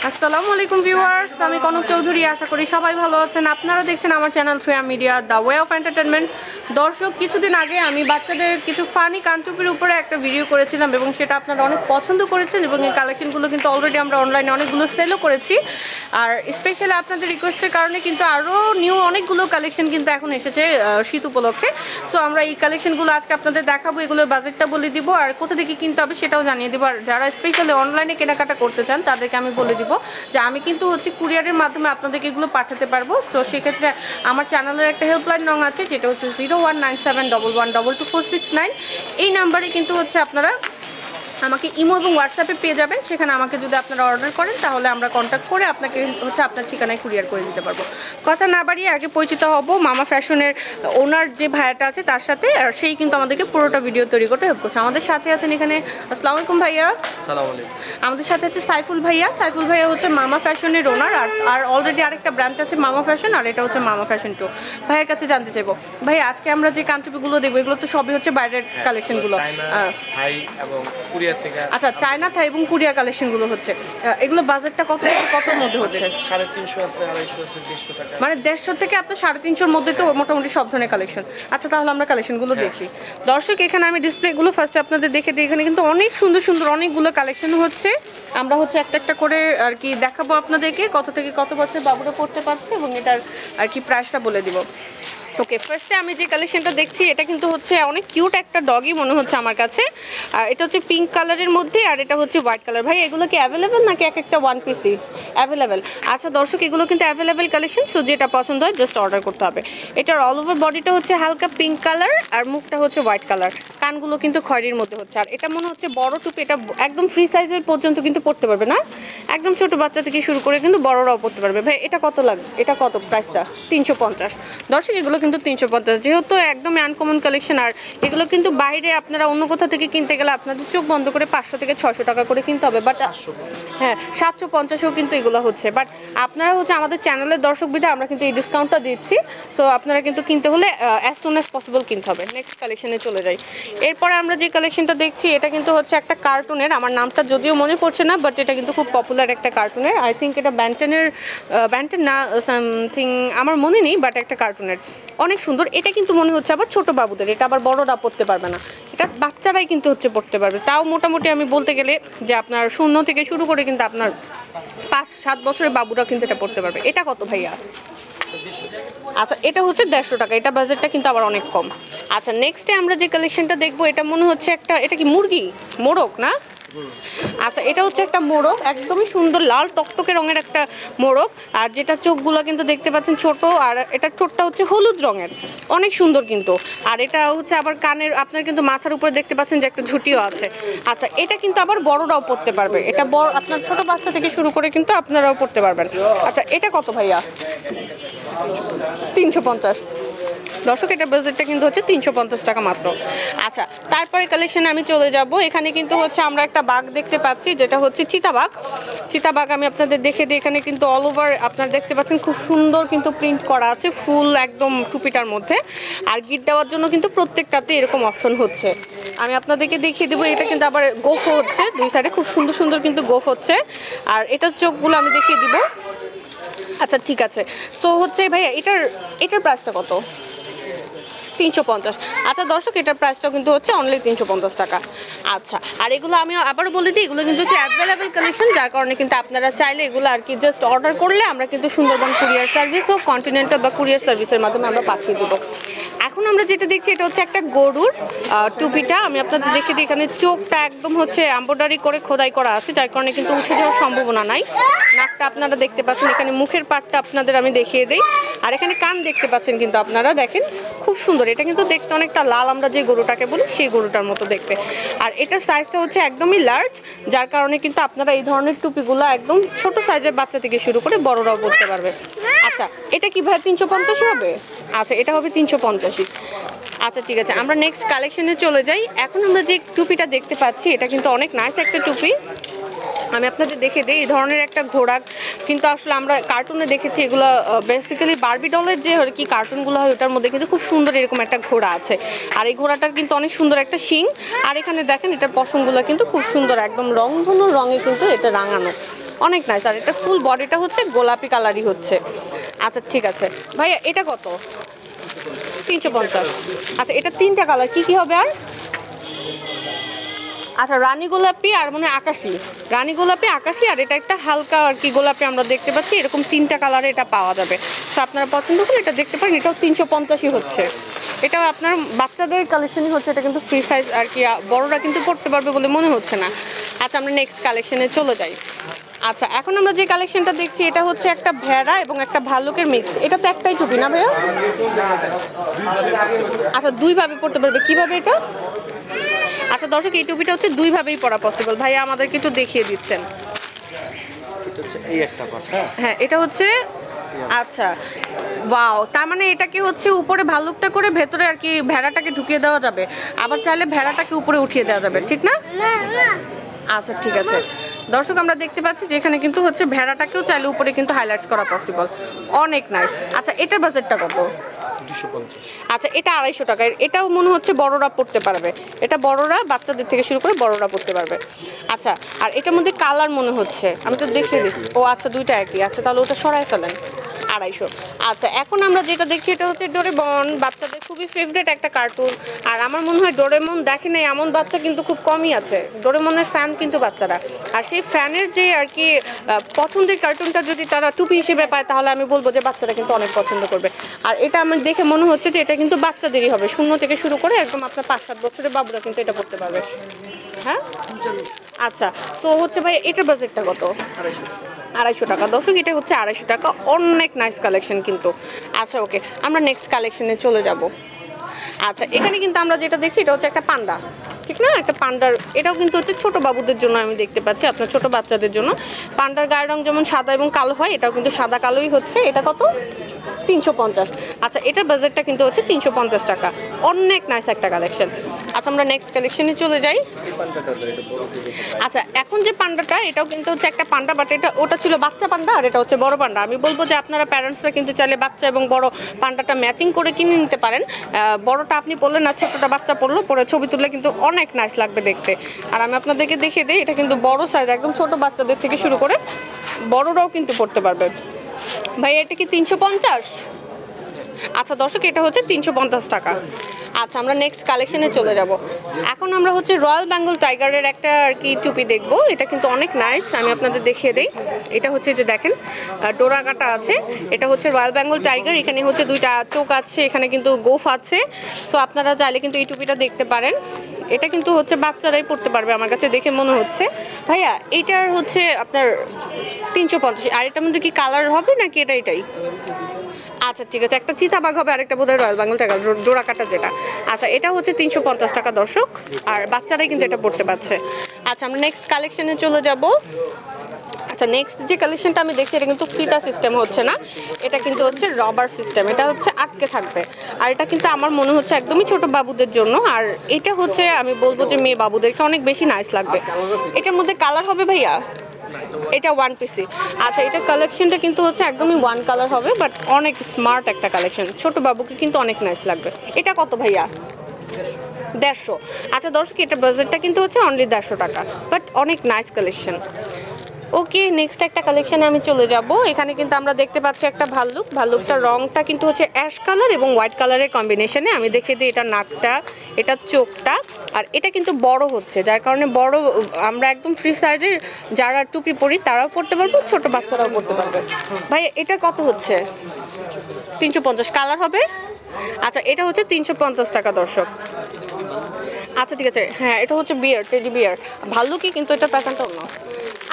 আসসালামু আলাইকুম ভিউয়ার্স, আমি কনক চৌধুরী। আশা করি সবাই ভালো আছেন। আপনারা দেখছেন আমার চ্যানেল থ্রিয়া media, the way of entertainment. দর্শক, কিছুদিন আগে আমি বাচ্চাদের কিছু ফানি কানটুপির উপরে একটা ভিডিও করেছিলাম এবং সেটা আপনারা অনেক পছন্দ করেছেন এবং এই কালেকশনগুলো কিন্তু অলরেডি আমরা অনলাইনে অনেকগুলো সেলও করেছি। আর স্পেশালি আপনাদের রিকোয়েস্টের কারণে কিন্তু আরও নিউ অনেকগুলো কালেকশন কিন্তু এখন এসেছে শীত উপলক্ষে। সো আমরা এই কালেকশনগুলো আজকে আপনাদের দেখাবো, এগুলোর বাজেটটা বলে দিব আর কোথা থেকে কিনতে হবে সেটাও জানিয়ে দেবো। আর যারা স্পেশালি অনলাইনে কেনাকাটা করতে চান তাদেরকে আমি বলে দিব যে আমি কিন্তু কুরিয়ারের মাধ্যমে আপনাদেরকে এগুলো পাঠাতে পারবো। তো সেক্ষেত্রে আমার চ্যানেলের একটা হেল্পলাইন নং আছে, যেটা হচ্ছে 019711224669। এই নাম্বারে কিন্তু আপনারা আমাকে ইমো এবং হোয়াটসঅ্যাপে পেয়ে যাবেন। সেখানে আমাকে যদি আপনারা অর্ডার করেন তাহলে আমরা কন্ট্যাক্ট করে আপনাকে আপনার ঠিকানায় কুরিয়ার করে দিতে পারবো। কথা না বাড়িয়ে আগে পরিচিত হব মামা ফ্যাশনের ওনার যে ভাইয়াটা আছে তার সাথে। আর সেই কিন্তু আমাদেরকে পুরোটা ভিডিও তৈরি করতে হেল্প করছে। আমাদের সাথে আছেন এখানে, আসসালামু আলাইকুম ভাইয়া। আসসালামু আলাইকুম। আমাদের সাথে আছে সাইফুল ভাইয়া। সাইফুল ভাইয়া হচ্ছে মামা ফ্যাশনের ওনার। আর অলরেডি আরেকটা ব্রাঞ্চ আছে মামা ফ্যাশন, আর এটা হচ্ছে মামা ফ্যাশন 2। ভাইয়ের কাছে জানতে চাইবো, ভাই আজকে আমরা যে কান্ট্রিগুলো দেখবো এগুলো তো সবই হচ্ছে বাইরের কালেকশনগুলো। আচ্ছা, চায়না থাই এবং কোরিয়া কালেকশনগুলো হচ্ছে, এগুলো বাজেটটা কত থেকে কতর মধ্যে হচ্ছে? 350 আছে, 250 আছে, 150 টাকা। মানে 150 থেকে আপনার 350-র মধ্যে তো মোটামুটি সব ধরনের কালেকশন। আচ্ছা, তাহলে আমরা কালেকশনগুলো দেখি। দর্শক, এখানে আমি ডিসপ্লেগুলো ফার্স্টে আপনাদের দেখে দিই। এখানে কিন্তু অনেক সুন্দর সুন্দর অনেকগুলো কালেকশন হচ্ছে। আমরা একটা একটা করে আর কি দেখাবো আপনাদেরকে কত থেকে কত বছর বাবুরা পড়তে পারছে এবং এটার আর কি প্রাইসটা বলে দিব। ওকে, ফার্স্টে আমি যে কালেকশনটা দেখছি এটা কিন্তু অনেক কিউট একটা ডগই মনে হচ্ছে আমার কাছে। এটা হচ্ছে পিঙ্ক কালারের মধ্যে আর এটা হচ্ছে হোয়াইট কালার। ভাই এগুলো কি অ্যাভেলেবেল নাকি এক একটা ওয়ান পিসই? অ্যাভেলেবেল। আচ্ছা দর্শক, এগুলো কিন্তু অ্যাভেলেবেল কালেকশন। সো যেটা পছন্দ হয় জাস্ট অর্ডার করতে হবে। এটার অল ওভার বডিটা হচ্ছে হালকা পিঙ্ক কালার আর মুখটা হচ্ছে হোয়াইট কালার। কানগুলো কিন্তু খয়েরির মধ্যে হচ্ছে। আর এটা মনে হচ্ছে বড় টুপি, এটা একদম ফ্রি সাইজের পর্যন্ত কিন্তু পড়তে পারবে না, একদম ছোট বাচ্চা থেকে শুরু করে কিন্তু বড়রাও পড়তে পারবে। ভাই এটা কত লাগবে? এটা কত প্রাইসটা? 350। দর্শক, এগুলো কিন্তু 350, যেহেতু একদম আনকমন কালেকশন। আর এগুলো কিন্তু বাইরে আপনারা অন্য কোথাও থেকে কিনতে গেলে আপনাদের চোখ বন্ধ করে 500 থেকে 600 টাকা করে কিনতে হবে। বাট হ্যাঁ, 750-ও কিন্তু এগুলো হচ্ছে। বাট আপনারা আমাদের চ্যানেলের দর্শক বিধে আমরা কিন্তু এই ডিসকাউন্টটা দিচ্ছি। সো আপনারা কিন্তু কিনতে হলে অ্যাজ সুন অ্যাজ পসিবল কিনতে হবে। নেক্সট কালেকশনে চলে যাই। এরপরে আমরা যে কালেকশনটা দেখছি এটা কিন্তু একটা কার্টুনের, আমার নামটা যদিও মনে পড়ছে না, বাট এটা কিন্তু খুব পপুলার একটা কার্টুনের। আই থিঙ্ক এটা ব্যান্টেন না সামথিং, আমার মনে নেই, বাট একটা কার্টুনের। অনেক সুন্দর। এটা কিন্তু মনে হচ্ছে আবার ছোট বাবুদের, এটা আবার বড়রা পড়তে পারবে না, এটা বাচ্চারাই কিন্তু পড়তে পারবে। তাও মোটামুটি আমি বলতে গেলে যে আপনার 0 থেকে শুরু করে কিন্তু আপনার 5-7 বছরের বাবুরা কিন্তু এটা পড়তে পারবে। এটা কত ভাইয়া? আচ্ছা, এটা হচ্ছে 150 টাকা। এটা বাজেটটা কিন্তু আবার অনেক কম। আচ্ছা, নেক্সটে আমরা যে কালেকশনটা দেখবো এটা মনে হচ্ছে এটা কি মুরগি মোরগ না? আচ্ছা, এটা হচ্ছে একটা মোরগ, একদমই সুন্দর লাল টকটকে রঙের একটা মোরগ। আর যেটা চোখগুলো কিন্তু দেখতে পাচ্ছেন ছোট, আর এটা ঠোঁটটা হচ্ছে হলুদ রঙের, অনেক সুন্দর কিন্তু। আর এটা আবার কানের, আপনার কিন্তু মাথার উপরে দেখতে পাচ্ছেন যে একটা ঝুঁটিও আছে। আচ্ছা, এটা কিন্তু আবার বড়রাও পড়তে পারবে, এটা বড় আপনার ছোট বাচ্চা থেকে শুরু করে কিন্তু আপনারাও পড়তে পারবেন। আচ্ছা, এটা কত ভাইয়া? 350। দর্শক, এটা বাজেটটা কিন্তু 350 টাকা মাত্র। আচ্ছা, তারপরে কালেকশনে আমি চলে যাব। এখানে কিন্তু আমরা একটা বাঘ দেখতে পাচ্ছি, যেটা হচ্ছে চিতাবাঘ। চিতাবাঘ আমি আপনাদের দেখে দিই। এখানে কিন্তু অল ওভার আপনারা দেখতে পাচ্ছেন খুব সুন্দর কিন্তু প্রিন্ট করা আছে ফুল একদম টুপিটার মধ্যে। আর গিট দেওয়ার জন্য কিন্তু প্রত্যেকটাতে এরকম অপশন হচ্ছে। আমি আপনাদেরকে দেখিয়ে দেবো। এটা কিন্তু আবার গোফ হচ্ছে, দুই সাইডে খুব সুন্দর সুন্দর কিন্তু গোফ হচ্ছে। আর এটার চোখগুলো আমি দেখিয়ে দিব। আচ্ছা, ঠিক আছে। সো ভাইয়া এটার প্রাইসটা কত? 350। আচ্ছা দর্শক, এটার প্রাইসটাও কিন্তু অনলি 350 টাকা। আচ্ছা, আর এগুলো আমি আবারও বলে দিই, এগুলো কিন্তু অ্যাভেলেবেল কালেকশন, যার কারণে কিন্তু আপনারা চাইলে এগুলো আর কি জাস্ট অর্ডার করলে আমরা কিন্তু সুন্দরবন কুরিয়ার সার্ভিস হোক কন্টিনেন্টাল বা কুরিয়ার সার্ভিসের মাধ্যমে আমরা পাঠিয়ে দেবো। এখন আমরা যেটা দেখছি এটা একটা গরুর টুপিটা। আমি আপনাদের দেখে দিই। এখানে চোখটা একদম এমব্রয়ডারি করে খোদাই করা আছে, যার কারণে কিন্তু উঠে যাওয়ার সম্ভাবনা নাই। নাকটা আপনারা দেখতে পাচ্ছেন, এখানে মুখের পাটটা আপনাদের আমি দেখিয়ে দিই। আর এখানে কান দেখতে পাচ্ছেন কিন্তু আপনারা, দেখেন খুব সুন্দর। এটা কিন্তু দেখতে অনেকটা লাল, আমরা যে গরুটাকে বলি সেই গরুটার মতো দেখতে। আর এটার সাইজটা একদমই লার্জ, যার কারণে কিন্তু আপনারা এই ধরনের টুপিগুলো একদম ছোট সাইজের বাচ্চা থেকে শুরু করে বড়রাও পড়তে পারবে। আচ্ছা, এটা কি ভাই 350 হবে? আচ্ছা, এটা হবে 350। আচ্ছা, ঠিক আছে, আমরা নেক্সট কালেকশনে চলে যাই। এখন আমরা যে টুপিটা দেখতে পাচ্ছি এটা কিন্তু অনেক নাইস একটা টুপি। আমি আপনাদের দেখে দিই। এই ধরনের একটা ঘোড়া কিন্তু আসলে আমরা কার্টুনে দেখেছি, এগুলো বেসিক্যালি বারবি ডলের যে কি কার্টুনগুলো হয় ওটার মধ্যে কিন্তু খুব সুন্দর এরকম একটা ঘোড়া আছে। আর এই ঘোড়াটার কিন্তু অনেক সুন্দর একটা শিং। আর এখানে দেখেন এটার পশমগুলো কিন্তু খুব সুন্দর, একদম রংধনু রঙে কিন্তু এটা রাঙানো। অনেক নাইস। আর এটা ফুল বডিটা হচ্ছে গোলাপি কালারই হচ্ছে। আচ্ছা ঠিক আছে ভাইয়া, এটা কত? 350। আচ্ছা এটা 3টা কালার, কি কি হবে আর? আচ্ছা রানী গোলাপি আর মনে হয় আকাশি, রানী গোলাপি আকাশি আর এটা একটা হালকা আর কি গোলাপি আমরা দেখতে পাচ্ছি, এরকম 3টা কালারে এটা পাওয়া যাবে। তো আপনারা পছন্দ করলে এটা দেখতে পারেন। এটাও 350ই হচ্ছে। এটাও আপনার বাচ্চাদের কালেকশনই হচ্ছে, এটা কিন্তু ফ্রি সাইজ আর কি, বড়রা কিন্তু পড়তে পারবে বলে মনে হচ্ছে না। আচ্ছা আমরা নেক্সট কালেকশনে চলে যাই। আচ্ছা এখন আমরা যে কালেকশনটা দেখছি এটা হচ্ছে একটা ভেড়া এবং একটা ভাল্লুকের মিক্স। এটা তো একটাই টুপি না ভাইয়া? আচ্ছা দুইভাবে পড়তে পারবে, কিভাবে এটা? আচ্ছা দর্শক এই টুপিটা হচ্ছে দুইভাবেই পরা পসিবল। ভাইয়া আমাদেরকে একটু দেখিয়ে দিচ্ছেন। এটা হচ্ছে এই একটা পার্ট। হ্যাঁ এটা হচ্ছে, আচ্ছা ওয়াও, তার মানে এটাকে হচ্ছে উপরে ভাল্লুকটা করে ভেতরে আর কি ভেড়াটাকে ঢুকিয়ে দেওয়া যাবে, আবার চাইলে ভেড়াটাকে উপরে উঠিয়ে দেওয়া যাবে, ঠিক না? আচ্ছা ঠিক আছে দর্শক, আমরা দেখতে পাচ্ছি যে এখানে কিন্তু হচ্ছে ভেড়াটাকেও চাইলে উপরে কিন্তু হাইলাইটস করা পসিবল। অনেক নাইস। আচ্ছা এটার বাজেটটা কত? 250। আচ্ছা এটা 250 টাকা। এটাও মনে হচ্ছে বড়রা পড়তে পারবে, এটা বড়রা বাচ্চাদের থেকে শুরু করে বড়রা পড়তে পারবে। আচ্ছা আর এটার মধ্যে কালার মনে হচ্ছে, আমি তো দেখিয়ে দিই। ও আচ্ছা দুইটা একই। আচ্ছা তাহলে ওটা সরাই ফেলেন, 250। আচ্ছা এখন আমরা যেটা দেখছি এটা হচ্ছে ডোরেমন, বাচ্চাদের খুবই ফেভারিট একটা কার্টুন। আর আমার মনে হয় ডোরেমন দেখে না এমন বাচ্চা কিন্তু খুব কমই আছে। ডোরেমনের ফ্যান কিন্তু বাচ্চারা, আর সেই ফ্যানের যে আর কি পছন্দের কার্টুনটা যদি তারা টুপি হিসেবে পায় তাহলে আমি বলবো যে বাচ্চারা কিন্তু অনেক পছন্দ করবে। আর এটা আমার দেখে মনে হচ্ছে যে এটা কিন্তু বাচ্চাদেরই হবে, 0 থেকে শুরু করে একদম আপনার 5-7 বছরের বাবুরা কিন্তু এটা পড়তে পারবে। হ্যাঁ আচ্ছা তো হচ্ছে ভাই এটার বাজেটটা কত? 250 টাকা। দর্শক এটা হচ্ছে 250 টাকা, অনেক নাইস কালেকশন কিন্তু। আচ্ছা ওকে আমরা নেক্সট কালেকশনে চলে যাব। আচ্ছা এখানে কিন্তু আমরা যেটা দেখছি এটা হচ্ছে একটা পান্ডা, ঠিক না? একটা পান্ডার, এটাও কিন্তু হচ্ছে ছোট বাবুদের জন্য আমি দেখতে পাচ্ছি, আপনার ছোট বাচ্চাদের জন্য। পান্ডার গায়ের রং যেমন সাদা এবং কালো হয়, এটাও কিন্তু সাদা কালোই হচ্ছে। এটা কত? 350। আচ্ছা এটার বাজেটটা কিন্তু হচ্ছে 350 টাকা, অনেক নাইস একটা কালেকশন। আচ্ছা আমরা নেক্সট কালেকশনে চলে যাই। আচ্ছা এখন যে পান্ডাটা এটাও কিন্তু হচ্ছে একটা পান্ডা, বাট এটা ওটা ছিল বাচ্চা পান্ডা আর এটা হচ্ছে বড় পান্ডা। আমি বলবো যে আপনারা প্যারেন্টসরা কিন্তু চাইলে বাচ্চা এবং বড় পান্ডাটা ম্যাচিং করে কিনে নিতে পারেন। বড়টা আপনি পরলেন আর ছোটটা বাচ্চা পরলো, পরে ছবি তুললে কিন্তু অনেক নাইস লাগবে দেখতে। আর আমি আপনাদেরকে দেখিয়ে দিই, এটা কিন্তু বড় সাইজ, একদম ছোট বাচ্চাদের থেকে শুরু করে বড়রাও কিন্তু পড়তে পারবে। ভাই এটা কি 350? আচ্ছা দর্শক এটা হচ্ছে 350 টাকা। আচ্ছা আমরা নেক্সট কালেকশনে চলে যাব। এখন আমরা হচ্ছে রয়্যাল বেঙ্গল টাইগারের একটা আর কি টুপি দেখব। এটা কিন্তু অনেক নাইস, আমি আপনাদের দেখিয়ে দিই। এটা হচ্ছে যে দেখেন ডোরা কাটা আছে, এটা হচ্ছে রয়্যাল বেঙ্গল টাইগার। এখানে হচ্ছে 2টা চোখ আছে, এখানে কিন্তু গোফ আছে। সো আপনারা চাইলে কিন্তু এই টুপিটা দেখতে পারেন। এটা কিন্তু হচ্ছে বাচ্চারাই পড়তে পারবে আমার কাছে দেখে মনে হচ্ছে। ভাইয়া এটার হচ্ছে আপনার 350। আর এটার মধ্যে কি কালার হবে নাকি এটাই? আচ্ছা ঠিক আছে, একটা চিতাবাঘ হবে আর একটা বোধহয় রয়্যাল বেঙ্গল টাইগার ডোরা কাটা যেটা। আচ্ছা এটা হচ্ছে 350 টাকা দর্শক, আর বাচ্চারাই কিন্তু এটা পড়তে পারছে। আচ্ছা আমরা নেক্সট কালেকশনে চলে যাব। আচ্ছা নেক্সট যে কালেকশনটা আমি দেখছি এটা কিন্তু ফিতা সিস্টেম হচ্ছে না, এটা কিন্তু হচ্ছে রবার সিস্টেম। এটা হচ্ছে আটকে থাকবে, আর এটা কিন্তু আমার মনে হচ্ছে একদমই ছোট বাবুদের জন্য। আর এটা হচ্ছে আমি বলবো যে মেয়ে বাবুদেরকে অনেক বেশি নাইস লাগবে। এটার মধ্যে কালার হবে ভাইয়া? এটা 1 পিসি। আচ্ছা এটা কালেকশনটা কিন্তু হচ্ছে একদমই 1 কালার হবে, বাট অনেক স্মার্ট একটা কালেকশন, ছোট বাবুকে কিন্তু অনেক নাইস লাগবে। এটা কত ভাইয়া? 150। আচ্ছা দর্শক এটার বাজেটটা কিন্তু হচ্ছে অনলি 150 টাকা, বাট অনেক নাইস কালেকশন। ওকে নেক্সট একটা কালেকশনে আমি চলে যাব। এখানে কিন্তু আমরা দেখতে পাচ্ছি একটা ভাল্লুক। ভাল্লুকটার রংটা কিন্তু হচ্ছে অ্যাশ কালার এবং হোয়াইট কালারের কম্বিনেশনে। আমি দেখিয়ে দিই এটা নাকটা, এটা চোখটা, আর এটা কিন্তু বড় হচ্ছে, যার কারণে বড় আমরা একদম ফ্রি সাইজের যারা টুপি পরি তারাও পড়তে পারবে, ছোট বাচ্চারাও পড়তে পারবে। ভাই এটা কত হচ্ছে? 350। কালার হবে? আচ্ছা এটা হচ্ছে 350 টাকা দর্শক। আচ্ছা ঠিক আছে, হ্যাঁ এটা হচ্ছে বিয়ার, টেডি বিয়ার। ভাল্লুকই কিন্তু এটা প্যাটার্নটা অন্য।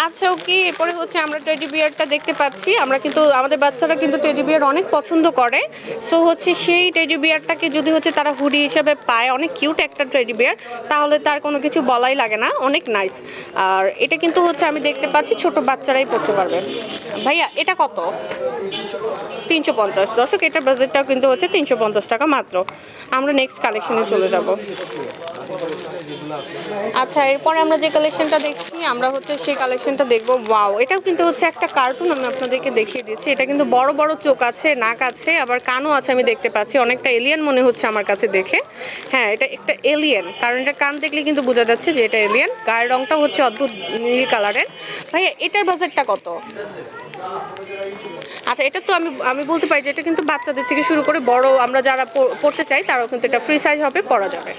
আচ্ছা ওকে এরপরে হচ্ছে আমরা টেডি বিয়ারটা দেখতে পাচ্ছি। আমরা কিন্তু আমাদের বাচ্চারা কিন্তু টেডি বিয়ার অনেক পছন্দ করে। সো হচ্ছে সেই টেডি বিয়ারটাকে যদি হচ্ছে তারা হুডি হিসেবে পায়, অনেক কিউট একটা টেডি বিয়ার, তাহলে তার কোনো কিছু বলাই লাগে না, অনেক নাইস। আর এটা কিন্তু হচ্ছে আমি দেখতে পাচ্ছি ছোট বাচ্চারাই পড়তে পারবে। ভাইয়া এটা কত? 350। দর্শক এটার বাজেটটাও কিন্তু হচ্ছে 350 টাকা মাত্র। আমরা নেক্সট কালেকশনে চলে যাব। আচ্ছা, এরপরে আমরা যে কালেকশনটা দেখছি আমরা হচ্ছে সেই কালেকশনটা দেখবো। ওয়াও, এটাও কিন্তু হচ্ছে একটা কার্টুন, আমি আপনাদেরকে দেখিয়ে দিচ্ছি। এটা কিন্তু বড় বড় চোখ আছে, নাক আছে, আবার কানও আছে, আমি দেখতে পাচ্ছি। অনেকটা এলিয়েন মনে হচ্ছে আমার কাছে দেখে। হ্যাঁ, এটা একটা এলিয়েন, কারণ এটা কান দেখলে কিন্তু বোঝা যাচ্ছে যে এটা এলিয়েন। গায়ের রংটাও হচ্ছে অদ্ভুত নীল কালারের। ভাইয়া এটার বাজেটটা কত? আচ্ছা, এটা তো আমি বলতে পারি যে এটা কিন্তু বাচ্চাদের থেকে শুরু করে বড় আমরা যারা পড়তে চাই তারাও কিন্তু এটা ফ্রি সাইজ হবে, পরা যাবে।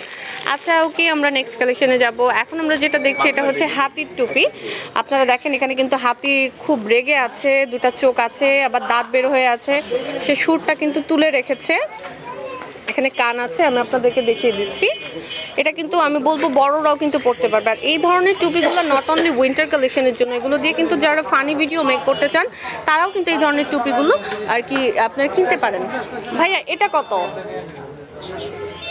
আচ্ছা ওকে, আমরা নেক্সট কালেকশনে যাব। এখন আমরা যেটা দেখছি এটা হচ্ছে হাতির টুপি। আপনারা দেখেন এখানে কিন্তু হাতি খুব রেগে আছে, দুটা চোখ আছে, আবার দাঁত বের হয়ে আছে। সে সুরটা কিন্তু তুলে রেখেছে। এখানে কান আছে, আমি আপনাদেরকে দেখিয়ে দিচ্ছি। এটা কিন্তু আমি বলবো বড়রাও কিন্তু পড়তে পারবে। আর এই ধরনের টুপিগুলো নট অনলি উইন্টার কালেকশনের জন্য, এগুলো দিয়ে কিন্তু যারা ফানি ভিডিও মেক করতে চান তারাও কিন্তু এই ধরনের টুপিগুলো আর কি আপনারা কিনতে পারেন। ভাইয়া এটা কত?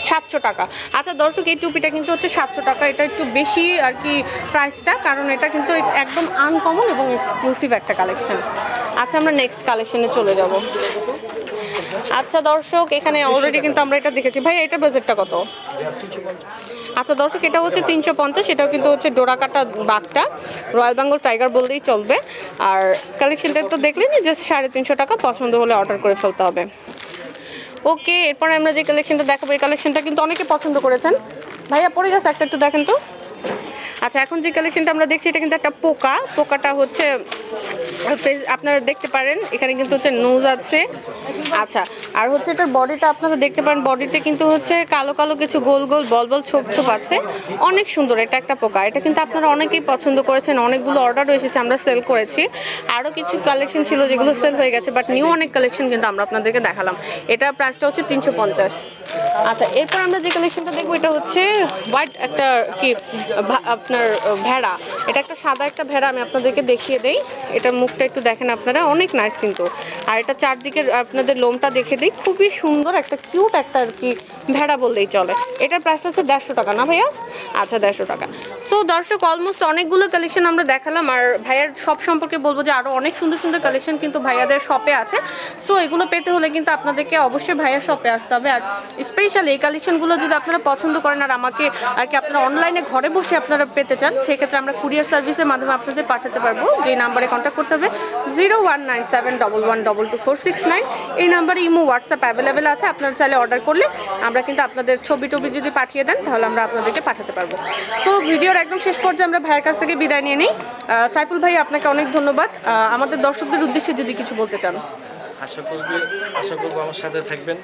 700 টাকা। আচ্ছা দর্শক, এই টুপিটা কিন্তু হচ্ছে 700 টাকা। এটা একটু বেশি আর কি প্রাইসটা, কারণ এটা কিন্তু একদম আনকমন এবং এক্সক্লুসিভ একটা কালেকশন। আচ্ছা, আমরা নেক্সট কালেকশনে চলে যাব। আচ্ছা দর্শক, এখানে অলরেডি কিন্তু আমরা এটা দেখেছি। ভাই এটার বাজেটটা কত? আচ্ছা দর্শক, এটা হচ্ছে 350। এটাও কিন্তু হচ্ছে ডোরা কাটা বাঘটা, রয়্যাল বেঙ্গল টাইগার বললেই চলবে। আর কালেকশনটা তো দেখলেন যে 350 টাকা, পছন্দ হলে অর্ডার করে ফেলতে হবে। ওকে, এরপরে আমরা যে কালেকশনটা দেখাবো এই কালেকশনটা কিন্তু অনেকে পছন্দ করেছেন। ভাইয়া পরে গেছে একটা, একটু দেখেন তো। আচ্ছা, এখন যে কালেকশনটা আমরা দেখছি এটা কিন্তু একটা পোকাটা হচ্ছে আপনারা দেখতে পারেন এখানে কিন্তু হচ্ছে নোজ আছে। আচ্ছা, আর হচ্ছে এটার বডিটা আপনারা দেখতে পারেন, বডিতে কিন্তু হচ্ছে কালো কালো কিছু গোল গোল বল বল ছোপ ছোপ আছে। অনেক সুন্দর, এটা একটা পোকা। এটা কিন্তু আপনারা অনেকেই পছন্দ করেছেন, অনেকগুলো অর্ডারও এসেছে, আমরা সেল করেছি। আরও কিছু কালেকশন ছিল যেগুলো সেল হয়ে গেছে, বাট নিউ অনেক কালেকশন কিন্তু আমরা আপনাদেরকে দেখালাম। এটার প্রাইসটা হচ্ছে 350। আচ্ছা, এরপর আমরা যে কালেকশনটা দেখবো এটা হচ্ছে হোয়াইট একটা কি আপনার ভেড়া। এটা একটা সাদা একটা ভেড়া, আমি আপনাদেরকে দেখিয়ে দেই। এটার মুখটা একটু দেখেন আপনারা, অনেক নাইস কিন্তু। আর এটা চারদিকের আপনাদের লোমটা দেখে দিই, খুবই সুন্দর একটা কিউট একটা আর কি ভেড়া বললেই চলে। এটার প্রাইস হচ্ছে 150 টাকা না ভাইয়া? আচ্ছা, 150 টাকা। সো দর্শক, অলমোস্ট অনেকগুলো কালেকশন আমরা দেখালাম। আর ভাইয়ার শপ সম্পর্কে বলবো যে আরও অনেক সুন্দর সুন্দর কালেকশন কিন্তু ভাইয়াদের শপে আছে। সো এগুলো পেতে হলে কিন্তু আপনাদেরকে অবশ্যই ভাইয়ার শপে আসতে হবে। আর স্পেশালি এই কালেকশনগুলো যদি আপনারা পছন্দ করেন আর আমাকে আর কি আপনারা অনলাইনে ঘরে বসে আপনারা পেতে চান, সেক্ষেত্রে আমরা কুরিয়ার সার্ভিসের মাধ্যমে আপনাদের পাঠাতে পারবো। যেই নাম্বারে কন্ট্যাক্ট করতে হবে 019711224669। এই নাম্বারে ইমো হোয়াটসঅ্যাপ অ্যাভেলেবেল আছে। আপনারা চাইলে অর্ডার করলে আমরা কিন্তু আপনাদের ছবি টবি যদি পাঠিয়ে দেন তাহলে আমরা আপনাদেরকে পাঠাতে পারবো। তো ভিডিওর একদম শেষ পর্যায়ে আমরা ভাইয়ের কাছ থেকে বিদায় নিয়ে নিই। সাইফুল ভাই, আপনাকে অনেক ধন্যবাদ। আমাদের দর্শকদের উদ্দেশ্যে যদি কিছু বলতে চান। আশা করবো আমার সাথে থাকবেন,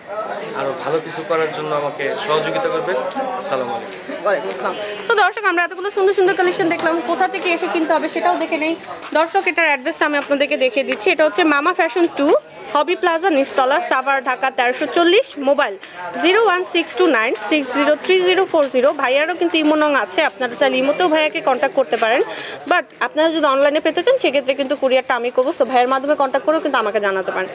আরও ভালো কিছু করার জন্য আমাকে সহযোগিতা করবেন। আসসালামু আলাইকুম। ওয়ালাইকুম আসসালাম। তো দর্শক, আমরা এতগুলো সুন্দর সুন্দর কালেকশন দেখলাম, কোথা থেকে এসে কিনতে হবে সেটাও দেখে নেই। দর্শক, এটার অ্যাড্রেসটা আমি আপনাদেরকে দেখিয়ে দিচ্ছি। এটা হচ্ছে মামা ফ্যাশন 2, হবি প্লাজা, নিচতলা, সাভার, ঢাকা 1340। মোবাইল 01629603040। ভাইয়ারও কিন্তু ইমো নং আছে, আপনারা চাইলে ইমোতেও ভাইয়াকে কন্ট্যাক্ট করতে পারেন। বাট আপনারা যদি অনলাইনে পেতে চান সেক্ষেত্রে কিন্তু কুরিয়ারটা আমি করবো। সো ভাইয়ের মাধ্যমে কন্ট্যাক্ট করেও কিন্তু আমাকে জানাতে পারেন।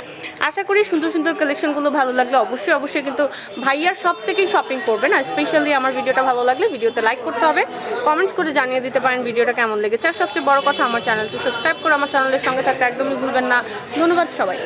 আশা করি সুন্দর সুন্দর কালেকশনগুলো ভালো লাগলে অবশ্যই কিন্তু ভাইয়ার সব থেকেই শপিং করবেন। আর স্পেশালি আমার ভিডিওটা ভালো লাগলে ভিডিওতে লাইক করতে হবে, কমেন্টস করে জানিয়ে দিতে পারেন ভিডিওটা কেমন লেগেছে। আর সবচেয়ে বড় কথা, আমার চ্যানেলটি সাবস্ক্রাইব করে আমার চ্যানেলের সঙ্গে থাকতে একদমই ভুলবেন না। ধন্যবাদ সবাই।